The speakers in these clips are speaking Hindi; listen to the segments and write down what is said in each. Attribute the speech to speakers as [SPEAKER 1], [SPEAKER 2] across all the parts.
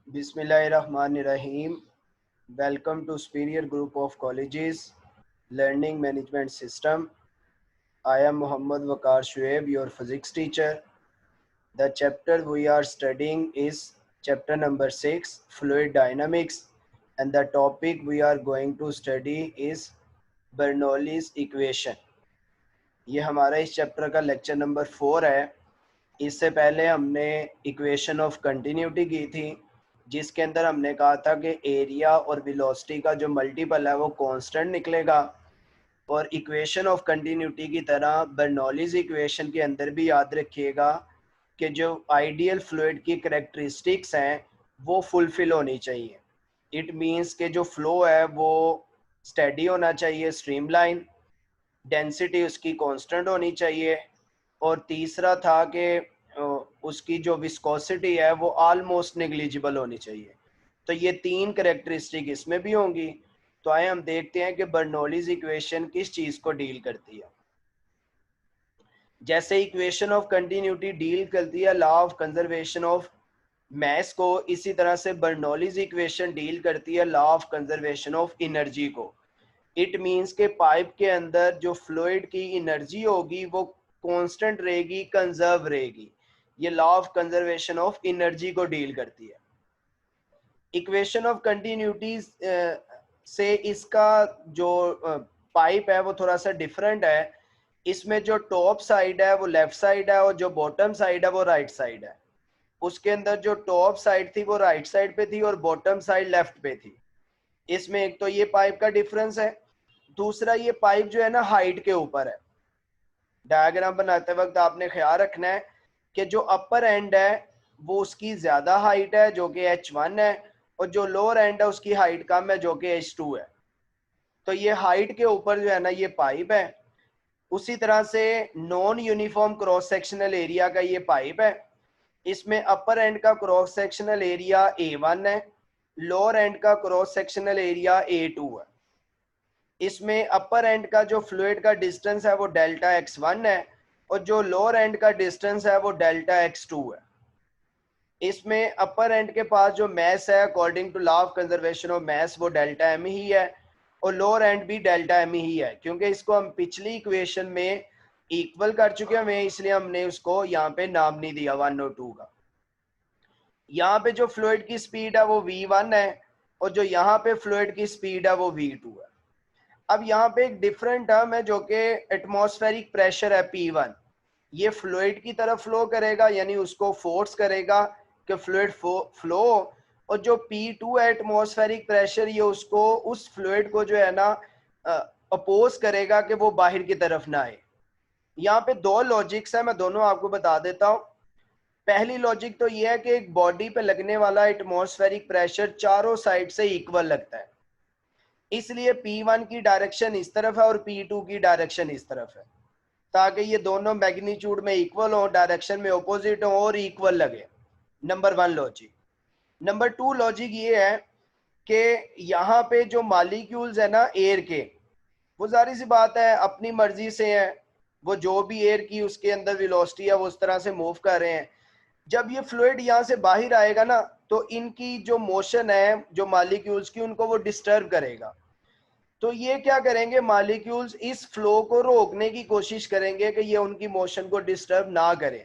[SPEAKER 1] Bismillahirrahmanirrahim. Welcome to Superior Group of Colleges Learning Management System. I am Muhammad Waqar Shuaib, your physics teacher. The chapter we are studying is chapter number 6, Fluid Dynamics, and the topic we are going to study is Bernoulli's equation. ये हमारा इस चैप्टर का लेक्चर नंबर 4 है। इससे पहले हमने इक्वेशन ऑफ कंटिन्यूटी की थी, जिसके अंदर हमने कहा था कि एरिया और वेलोसिटी का जो मल्टीपल है वो कांस्टेंट निकलेगा। और इक्वेशन ऑफ कंटिन्यूटी की तरह बर्नौलीज इक्वेशन के अंदर भी याद रखिएगा कि जो आइडियल फ्लूइड की करैक्टरिस्टिक्स हैं वो फुलफिल होनी चाहिए। इट मीन्स कि जो फ्लो है वो स्टेडी होना चाहिए, स्ट्रीमलाइन, डेंसिटी उसकी कांस्टेंट होनी चाहिए, और तीसरा था कि उसकी जो विस्कोसिटी है वो ऑलमोस्ट नेग्लिजिबल होनी चाहिए। तो ये तीन करैक्टरिस्टिक इसमें भी होंगी। तो आए हम देखते हैं कि बर्नौलीज इक्वेशन किस चीज़ को डील करती है। जैसे इक्वेशन ऑफ कंटिन्यूटी डील करती है law of conservation of mess को, इसी तरह से बर्नौलीज इक्वेशन डील करती है law of conservation of energy को। इट मीन्स के पाइप के अंदर जो फ्लूइड की एनर्जी होगी वो कांस्टेंट रहेगी, कंजर्व रहेगी। ये law of conservation of energy को डील करती है। इक्वेशन ऑफ कंटिन्यूटी से इसका जो पाइप है वो थोड़ा सा डिफरेंट है। इसमें जो टॉप साइड है वो लेफ्ट साइड है और जो बॉटम साइड है वो राइट साइड है। उसके अंदर जो टॉप साइड थी वो राइट साइड पे थी और बॉटम साइड लेफ्ट पे थी। इसमें एक तो ये पाइप का डिफरेंस है, दूसरा ये पाइप जो है ना हाइट के ऊपर है। डायग्राम बनाते वक्त आपने ख्याल रखना है कि जो अपर एंड है वो उसकी ज्यादा हाइट है जो कि h1 है, और जो लोअर एंड है उसकी हाइट कम है जो कि h2 है। तो ये हाइट के ऊपर जो है ना ये पाइप है। उसी तरह से non uniform cross sectional area का ये पाइप है। इसमें अपर एंड का क्रॉस सेक्शनल एरिया A1 है, लोअर एंड का क्रॉस सेक्शनल एरिया A2 है। इसमें अपर एंड का जो फ्लूइड का डिस्टेंस है वो डेल्टा x1 है और जो लोअर एंड का डिस्टेंस है वो डेल्टा x2 है। इसमें अपर एंड के पास जो मैस है according to law of conservation of mass वो डेल्टा m ही है, और लोअर एंड भी डेल्टा m ही है। क्योंकि इसको हम पिछली इक्वेशन में इक्वल कर चुके हैं, इसलिए हमने उसको यहाँ पे नाम नहीं दिया 1 और 2 का। यहाँ पे जो फ्लूइड की स्पीड है वो v1 है और जो यहाँ पे फ्लूइड की स्पीड है वो v2 है। अब यहाँ पे एक डिफरेंट टर्म है जो कि एटमॉस्फेरिक प्रेशर है P1। ये फ्लूइड की तरफ फ्लो करेगा, यानी उसको फोर्स करेगा कि फ्लूइड फ्लो, और जो P2 है एटमॉस्फेरिक प्रेशर, ये उसको उस फ्लूइड को जो है ना अपोज करेगा कि वो बाहर की तरफ ना आए। यहाँ पे दो लॉजिक्स है, मैं दोनों आपको बता देता हूँ। पहली लॉजिक तो ये है कि एक बॉडी पे लगने वाला एटमॉस्फेरिक प्रेशर चारों साइड से इक्वल लगता है, इसलिए P1 की डायरेक्शन इस तरफ है और P2 की डायरेक्शन इस तरफ है, ताकि ये दोनों मैग्नीट्यूड में इक्वल हो, डायरेक्शन में ऑपोजिट हो और इक्वल लगे। Number 1 logic. नंबर 2 लॉजिक ये है कि यहाँ पे जो मॉलिक्यूल्स है ना एयर के, वो जारी सी बात है अपनी मर्जी से है, वो जो भी एयर की उसके अंदर वेलोसिटी है वो उस तरह से मूव कर रहे हैं। जब ये फ्लूइड यहाँ से बाहर आएगा ना तो इनकी जो मोशन है जो मॉलिक्यूल्स की, उनको वो डिस्टर्ब करेगा। तो ये क्या करेंगे, मॉलिक्यूल्स इस फ्लो को रोकने की कोशिश करेंगे कि ये उनकी मोशन को डिस्टर्ब ना करें।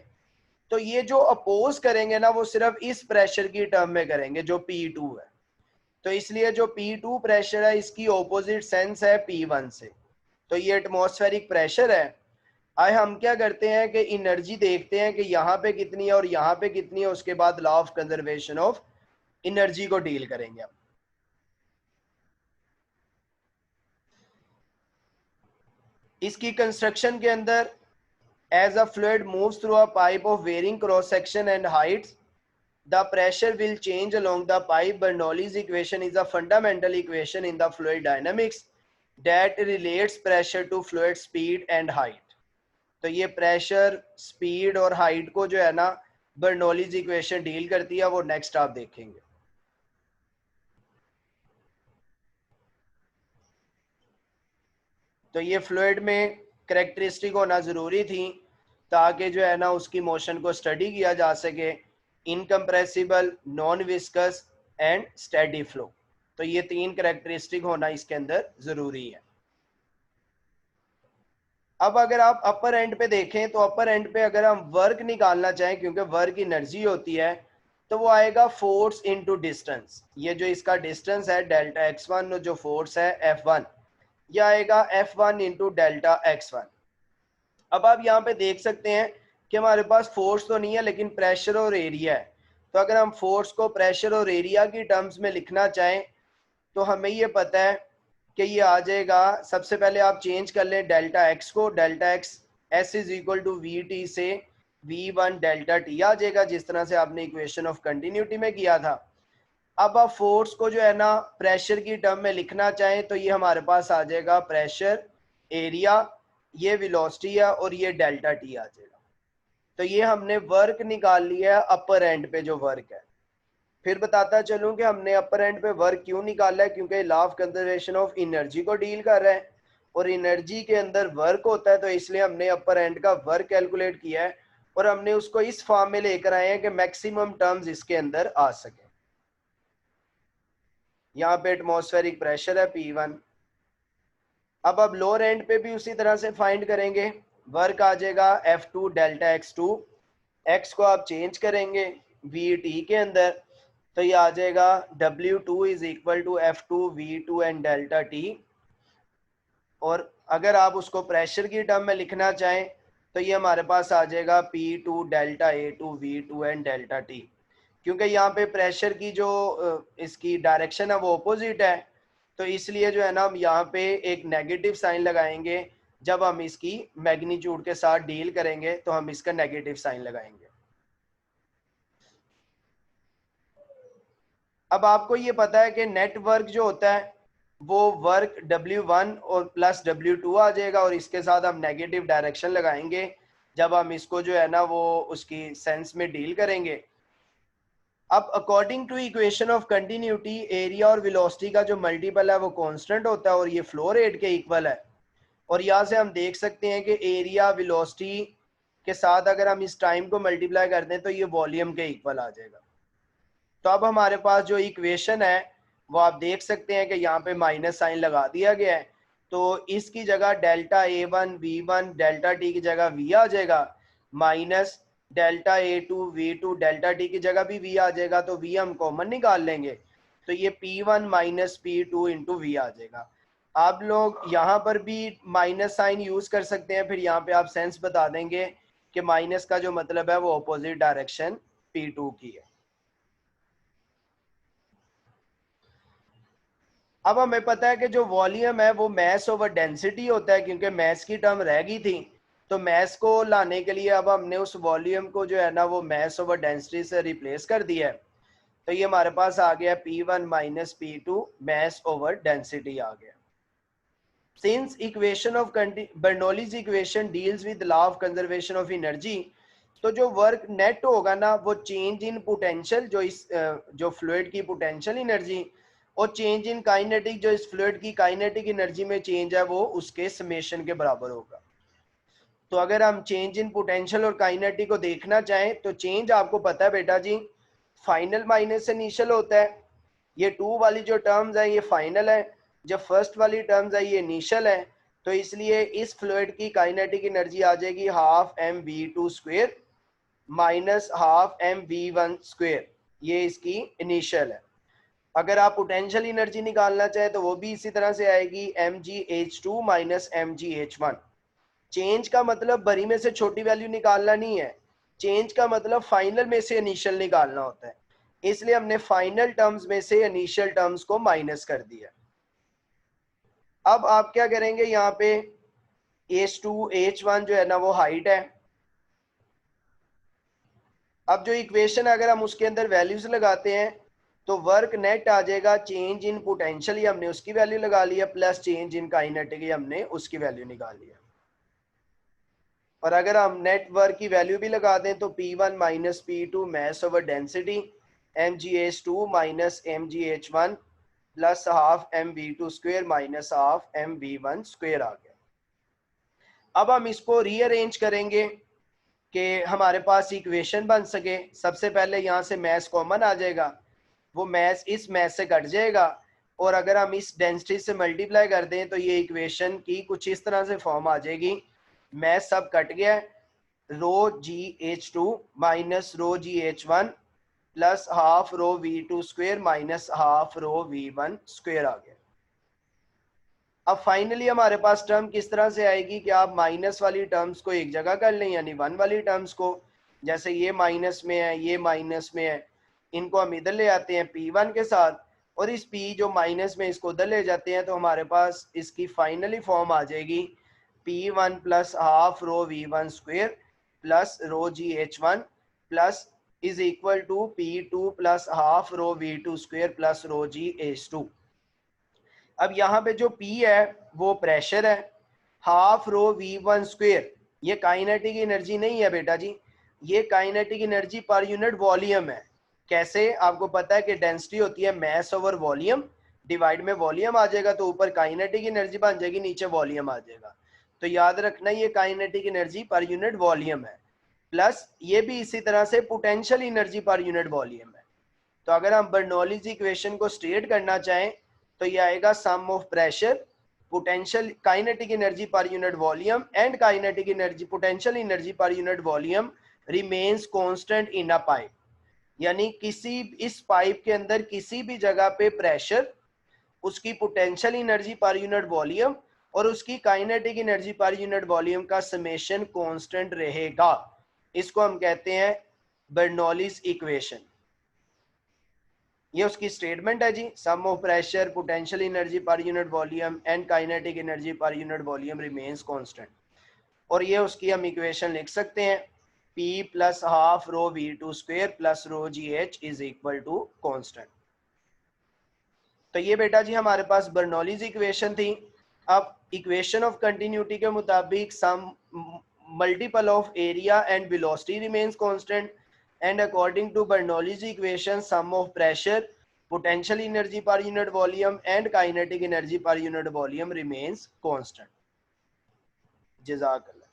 [SPEAKER 1] तो ये जो अपोज करेंगे ना वो सिर्फ इस प्रेशर की टर्म में करेंगे जो P2 है। तो इसलिए जो P2 प्रेशर है इसकी ऑपोजिट सेंस है P1 से। तो ये एटमॉस्फेरिक प्रेशर है। आए हम क्या करते हैं कि एनर्जी देखते हैं कि यहाँ पे कितनी है और यहाँ पे कितनी है, उसके बाद law of conservation of energy को डील करेंगे हम। इसकी कंस्ट्रक्शन के अंदर, as a fluid moves through a pipe of varying cross section and heights, the pressure will change along the pipe. Bernoulli's equation is a fundamental equation in the fluid dynamics that relates pressure to fluid speed and height. तो ये प्रेशर, स्पीड और हाइट को जो है ना बर्नौलीज इक्वेशन डील करती है, वो नेक्स्ट आप देखेंगे। तो ये फ्लूइड में करैक्टरिस्टिक होना ज़रूरी थी ताकि जो है ना उसकी मोशन को स्टडी किया जा सके। Incompressible, non viscous and steady flow. तो ये 3 कैरेक्टरिस्टिक होना इसके अंदर जरूरी है। अब अगर आप अपर एंड पे देखें तो अपर एंड पे अगर हम वर्क निकालना चाहें, क्योंकि वर्क एनर्जी होती है, तो वो आएगा फोर्स इनटू डिस्टेंस। ये जो इसका डिस्टेंस है डेल्टा x1, जो फोर्स है F1, ये आएगा F1 इंटू डेल्टा x1। अब आप यहाँ पे देख सकते हैं कि हमारे पास फोर्स तो नहीं है लेकिन प्रेशर और एरिया है। तो अगर हम फोर्स को प्रेशर और एरिया की टर्म्स में लिखना चाहें तो हमें ये पता है कि ये आ जाएगा, सबसे पहले आप चेंज कर लें डेल्टा एक्स को, delta x s is equal to v t से वी वन डेल्टा टी आ जाएगा, जिस तरह से आपने इक्वेशन ऑफ कंटिन्यूटी में किया था। अब आप फोर्स को जो है ना प्रेशर की टर्म में लिखना चाहें तो ये हमारे पास आ जाएगा प्रेशर, एरिया, ये वेलोसिटी है और ये डेल्टा टी आ जाएगा। तो ये हमने वर्क निकाल लिया है अपर एंड पे जो वर्क है। फिर बताता चलूं कि हमने अपर एंड पे वर्क क्यों निकाला है, क्योंकि law of conservation of energy को डील कर रहा है और एनर्जी के अंदर वर्क होता है, तो इसलिए हमने अपर एंड का वर्क कैलकुलेट किया है और हमने उसको इस फॉर्म में लेकर आए हैं कि मैक्सिमम टर्म्स इसके अंदर आ सके। यहाँ पे एटमॉस्फेरिक प्रेशर है P1। अब लोअर एंड पे भी उसी तरह से फाइंड करेंगे। वर्क आ जाएगा F2 डेल्टा x2, x को आप चेंज करेंगे VT के अंदर, तो ये आ जाएगा W2 is equal to F2 V2 and delta T। और अगर आप उसको प्रेशर की टर्म में लिखना चाहें तो ये हमारे पास आ जाएगा P2 delta A2 V2 and delta T। क्योंकि यहाँ पे प्रेशर की जो इसकी डायरेक्शन है वो अपोजिट है, तो इसलिए जो है ना हम यहाँ पे एक नेगेटिव साइन लगाएंगे। जब हम इसकी मैग्नीट्यूड के साथ डील करेंगे तो हम इसका नेगेटिव साइन लगाएंगे। अब आपको ये पता है कि नेट वर्क जो होता है वो वर्क W1 और प्लस W2 आ जाएगा और इसके साथ हम नेगेटिव डायरेक्शन लगाएंगे जब हम इसको जो है ना वो उसकी सेंस में डील करेंगे। अब according to equation of continuity area और वेलोसिटी का जो मल्टीपल है वो कांस्टेंट होता है और ये फ्लो रेट के इक्वल है। और यहाँ से हम देख सकते हैं कि एरिया वेलोसिटी के साथ अगर हम इस टाइम को मल्टीप्लाई कर दें तो ये वॉल्यूम के इक्वल आ जाएगा। तो अब हमारे पास जो इक्वेशन है वो आप देख सकते हैं कि यहाँ पे माइनस साइन लगा दिया गया है, तो इसकी जगह delta A1 V1 delta T की जगह V आ जाएगा, minus delta A2 V2 delta T की जगह भी V आ जाएगा। तो V हम कॉमन निकाल लेंगे तो ये P1 minus P2 into V आ जाएगा। आप लोग यहाँ पर भी माइनस साइन यूज कर सकते हैं, फिर यहाँ पे आप सेंस बता देंगे कि माइनस का जो मतलब है वो अपोजिट डायरेक्शन P2 की है। अब हमें पता है कि जो वॉल्यूम है वो मैस ओवर डेंसिटी होता है, क्योंकि मैस की टर्म रह गई थी, तो मैस को लाने के लिए अब हमने उस वॉल्यूम को जो है ना वो मैस ओवर डेंसिटी से रिप्लेस कर दिया है। तो ये हमारे पास आ गया P1 minus P2 mass over density आ गया। Since equation of Bernoulli's equation deals with law of conservation of energy, तो जो वर्क नेट होगा ना वो चेंज इन पोटेंशियल, जो इस जो फ्लूइड की पोटेंशियल एनर्जी, और चेंज इन काइनेटिक, जो इस फ्लूइड की काइनेटिक एनर्जी में चेंज है वो उसके समेशन के बराबर होगा। तो अगर हम चेंज इन पोटेंशियल और काइनेटिक को देखना चाहें तो चेंज आपको पता है बेटा जी, फाइनल माइनस इनिशियल होता है। ये 2 वाली जो टर्म्स है ये फाइनल है, जब फर्स्ट वाली टर्म्स है ये इनिशियल है। तो इसलिए इस फ्लूइड की काइनेटिक एनर्जी आ जाएगी half mv2 square minus half mv1 square, ये इसकी इनिशियल है। अगर आप पोटेंशियल एनर्जी निकालना चाहे तो वो भी इसी तरह से आएगी mgh2 माइनस mgh1। चेंज का मतलब बड़ी में से छोटी वैल्यू निकालना नहीं है, चेंज का मतलब फाइनल में से इनिशियल निकालना होता है, इसलिए हमने फाइनल टर्म्स में से इनिशियल टर्म्स को माइनस कर दिया। अब आप क्या करेंगे, यहाँ पे h2 h1 जो है ना वो हाइट है। अब जो इक्वेशन अगर हम उसके अंदर वैल्यूज लगाते हैं तो वर्क नेट आ जाएगा चेंज इन पोटेंशियल, हमने उसकी वैल्यू लगा लिया, प्लस चेंज इन काइनेटिक हमने उसकी वैल्यू निकाल लिया। और अगर हम नेट वर्क की वैल्यू भी लगा दें तो P1 minus P2 mass over density mgh2 minus mgh1 plus half mv2 square minus half mv1 square आ गया। अब हम इसको रीअरेंज करेंगे कि हमारे पास इक्वेशन बन सके, सबसे पहले यहाँ से मैस कॉमन आ जाएगा, वो मैस इस मैस से कट जाएगा, और अगर हम इस डेंसिटी से मल्टीप्लाई कर दें तो ये इक्वेशन की कुछ इस तरह से फॉर्म आ जाएगी। मैस सब कट गया है, rho g h two minus rho g h one plus half rho v two square minus half rho v one square आ गया। अब फाइनली हमारे पास टर्म किस तरह से आएगी कि आप माइनस वाली टर्म्स को एक जगह कर लें, यानी वन वाली टर्म्स को, जैसे ये माइनस में है, ये माइनस में है, इनको हम इधर ले आते हैं P1 के साथ, और इस P जो माइनस में इसको उधर ले जाते हैं, तो हमारे पास इसकी फाइनली फॉर्म आ जाएगी P1 plus half rho V1 square plus rho GH1 plus is equal to P2 plus half rho V2 square plus rho GH2। अब यहाँ पे जो P है वो प्रेशर है, हाफ रो V1 स्क्वेयर ये काइनेटिक एनर्जी नहीं है बेटा जी, ये kinetic energy per unit volume है। कैसे, आपको पता है कि डेंसिटी होती है मैस ओवर वॉल्यूम, डिवाइड में वॉल्यूम आ जाएगा तो ऊपर काइनेटिक एनर्जी बन जाएगी, नीचे वॉल्यूम आ जाएगा। तो याद रखना ये kinetic energy per unit volume है, प्लस ये भी इसी तरह से potential energy per unit volume है। तो अगर हम बर्नौलीज इक्वेशन को स्टेट करना चाहें तो ये आएगा sum of pressure, potential kinetic energy per unit volume and kinetic energy potential energy per unit volume remains constant in a pipe. यानी किसी इस पाइप के अंदर किसी भी जगह पे प्रेशर, उसकी potential energy per unit volume और उसकी kinetic energy per unit volume का समेशन कांस्टेंट रहेगा। इसको हम कहते हैं बर्नौलीज इक्वेशन। ये उसकी स्टेटमेंट है जी, sum of pressure, potential energy per unit volume and kinetic energy per unit volume remains constant. और ये उसकी हम इक्वेशन लिख सकते हैं, P plus half rho V2 square plus rho GH is equal to constant. तो ये बेटा जी हमारे पास बर्नौलीज इक्वेशन थी। अब इक्वेशन ऑफ कंटिन्यूटी के मुताबिक sum multiple of area and velocity remains constant, and according to Bernoulli's equation sum of pressure, potential energy per unit volume and kinetic energy per unit volume remains constant. Jazakallah.